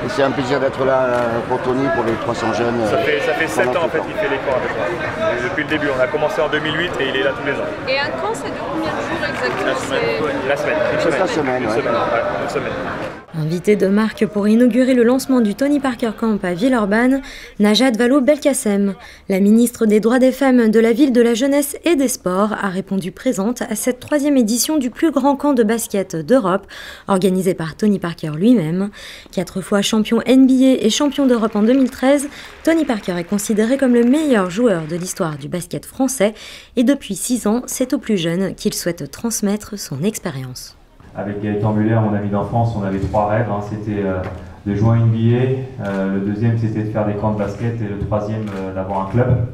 Et c'est un plaisir d'être là pour Tony, pour les 300 jeunes. Ça fait 7 ans en fait qu'il fait les cours avec moi. Depuis le début, on a commencé en 2008 et il est là tous les ans. Et un camp, ça dure combien de jours exactement? La semaine. Une semaine. Invité de marque pour inaugurer le lancement du Tony Parker Camp à Villeurbanne, Najat Vallaud-Belkacem, la ministre des Droits des Femmes de la Ville, de la Jeunesse et des Sports, a répondu présente à cette 3e édition du plus grand camp de basket d'Europe, organisé par Tony Parker lui-même. 4 fois champion NBA et champion d'Europe en 2013, Tony Parker est considéré comme le meilleur joueur de l'histoire du basket français et depuis 6 ans, c'est aux plus jeunes qu'il souhaite transmettre son expérience. Avec Gaëtan Muller, mon ami d'enfance, on avait 3 rêves. C'était de jouer en NBA, le deuxième c'était de faire des camps de basket et le troisième d'avoir un club.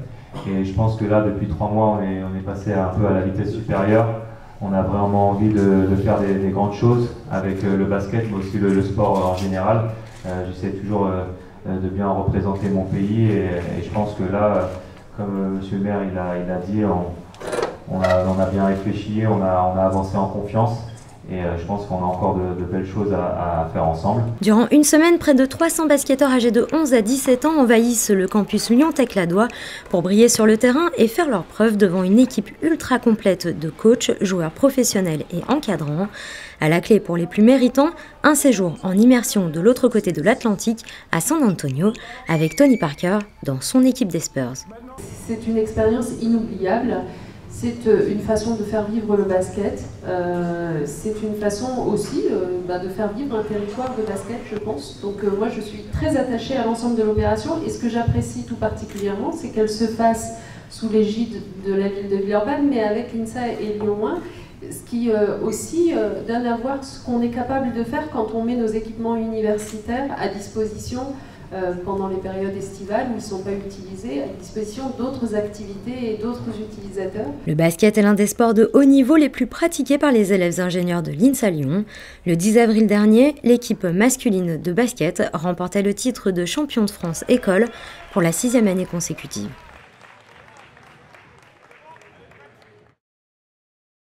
Et je pense que là, depuis 3 mois, on est passé un peu à la vitesse supérieure. On a vraiment envie de faire des grandes choses avec le basket, mais aussi le sport en général. J'essaie toujours de bien représenter mon pays et je pense que là, comme monsieur le maire il a dit, on a bien réfléchi, on a avancé en confiance. Et je pense qu'on a encore de belles choses à faire ensemble. Durant une semaine, près de 300 basketteurs âgés de 11 à 17 ans envahissent le campus Lyon-Tech-Ladois pour briller sur le terrain et faire leurs preuves devant une équipe ultra complète de coachs, joueurs professionnels et encadrants. À la clé pour les plus méritants, un séjour en immersion de l'autre côté de l'Atlantique, à San Antonio, avec Tony Parker dans son équipe des Spurs. C'est une expérience inoubliable. C'est une façon de faire vivre le basket, c'est une façon aussi de faire vivre un territoire de basket, je pense. Donc moi je suis très attachée à l'ensemble de l'opération et ce que j'apprécie tout particulièrement, c'est qu'elle se fasse sous l'égide de la ville de Villeurbanne, mais avec l'INSA et Lyon 1, ce qui aussi donne à voir ce qu'on est capable de faire quand on met nos équipements universitaires à disposition pendant les périodes estivales où ils ne sont pas utilisés, à disposition d'autres activités et d'autres utilisateurs. Le basket est l'un des sports de haut niveau les plus pratiqués par les élèves ingénieurs de l'INSA Lyon. Le 10 avril dernier, l'équipe masculine de basket remportait le titre de champion de France école pour la 6e année consécutive.